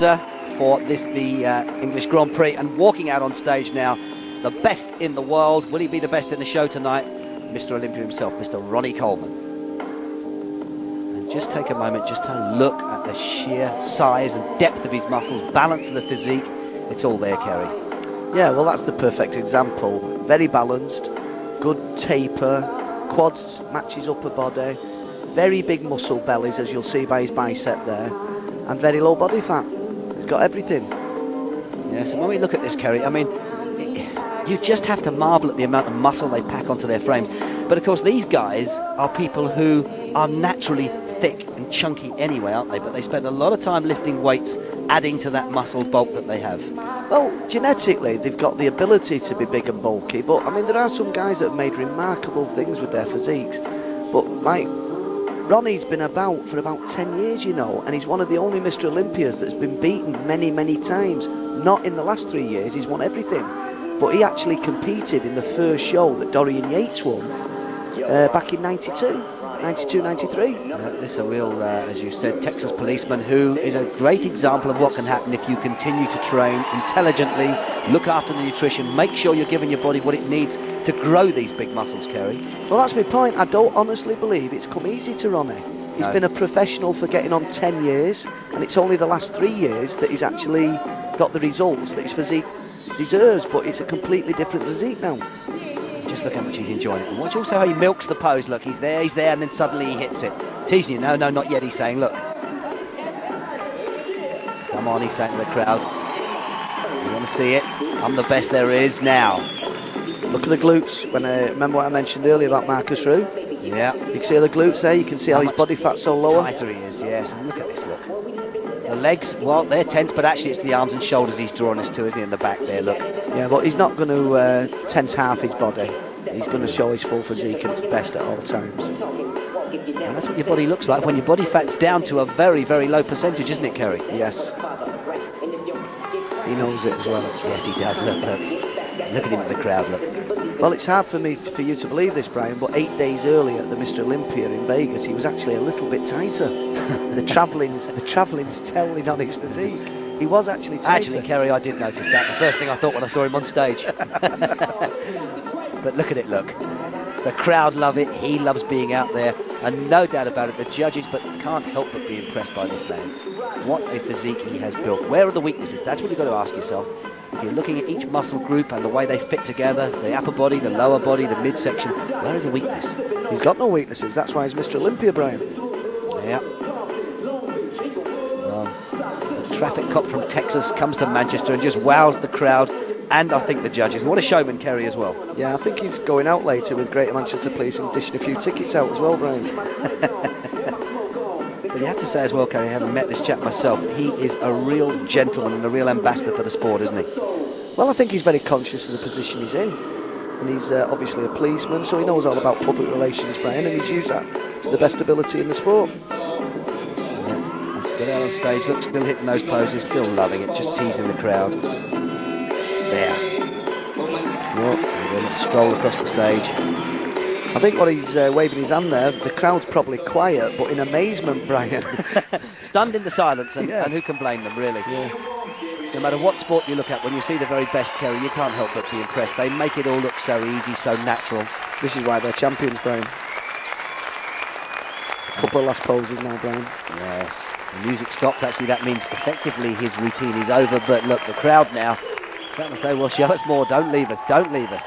For the English Grand Prix, and walking out on stage now, the best in the world. Will he be the best in the show tonight? Mr. Olympia himself, Mr. Ronnie Coleman. And just take a moment just to look at the sheer size and depth of his muscles, balance of the physique. It's all there, Kerry. Yeah, well, that's the perfect example. Very balanced, good taper, quads matches upper body, very big muscle bellies, as you'll see by his bicep there, and very low body fat. He's got everything. Yes, and when we look at this, Kerry, I mean, you just have to marvel at the amount of muscle they pack onto their frames. But of course, these guys are people who are naturally thick and chunky anyway, aren't they? But they spend a lot of time lifting weights, adding to that muscle bulk that they have. Well, genetically, they've got the ability to be big and bulky, but I mean, there are some guys that have made remarkable things with their physiques. But like Ronnie's been about for about 10 years, you know, and he's one of the only Mr. Olympias that's been beaten many, many times. Not in the last 3 years, he's won everything. But he actually competed in the first show that Dorian Yates won back in 92, 93. This is a real, as you said, Texas policeman who is a great example of what can happen if you continue to train intelligently, look after the nutrition, make sure you're giving your body what it needs to grow these big muscles, Kerry. Well, that's my point. I don't honestly believe it's come easy to Ronnie. He's been a professional for getting on 10 years, and it's only the last 3 years that he's actually got the results that his physique deserves, but it's a completely different physique now. Just look how much he's enjoying it. And watch also how he milks the pose. Look, he's there, and then suddenly he hits it. Teasing you, no, not yet, he's saying, look. Come on, he's saying to the crowd. You want to see it? I'm the best there is now. Look at the glutes. Remember what I mentioned earlier about Marcus Roux? Yeah. You can see the glutes there, you can see how his body fat's so lower. Tighter he is, yes. And look at this, look. The legs, well, they're tense, but actually it's the arms and shoulders he's drawing us to, isn't he, in the back there, look. Yeah, but he's not going to tense half his body. He's going to show his full physique, and it's the best at all times. And that's what your body looks like when your body fat's down to a very, very low percentage, isn't it, Kerry? Yes. He knows it as well. Yes, he does. Look. Look at him in the crowd, look. Well, it's hard for you to believe this, Brian, but 8 days earlier at the Mr. Olympia in Vegas, he was actually a little bit tighter. the travelling's telling on his physique. He was actually tighter. Actually, Kerry, I did notice that. The first thing I thought when I saw him on stage. But look at it, look. The crowd love it. He loves being out there. And no doubt about it, the judges can't help but be impressed by this man. What a physique he has built. Where are the weaknesses? That's what you've got to ask yourself. If you're looking at each muscle group and the way they fit together, the upper body, the lower body, the midsection, where is the weakness? He's got no weaknesses. That's why he's Mr. Olympia, Brian. Yeah. Well, the traffic cop from Texas comes to Manchester and just wows the crowd and I think the judges. What a showman, Kerry, as well. Yeah, I think he's going out later with Greater Manchester Police and dishing a few tickets out as well, Brian. But you have to say as well, Kerry, having met this chap myself, he is a real gentleman and a real ambassador for the sport, isn't he? Well, I think he's very conscious of the position he's in. And he's obviously a policeman, so he knows all about public relations, Brian, and he's used that to the best ability in the sport. Yeah. And still out on stage, look, still hitting those poses, still loving it, just teasing the crowd. There. Well, and then stroll across the stage. I think what he's waving his hand there, the crowd's probably quiet, but in amazement, Brian. Stunned into silence, and, yeah. And who can blame them, really? Yeah. No matter what sport you look at, when you see the very best, Kerry, you can't help but be impressed. They make it all look so easy, so natural. This is why they're champions, Brian. A couple of last poses now, Brian. Yes. The music stopped. Actually, that means effectively his routine is over. But look, the crowd now trying to say, well, show us more. Don't leave us. Don't leave us.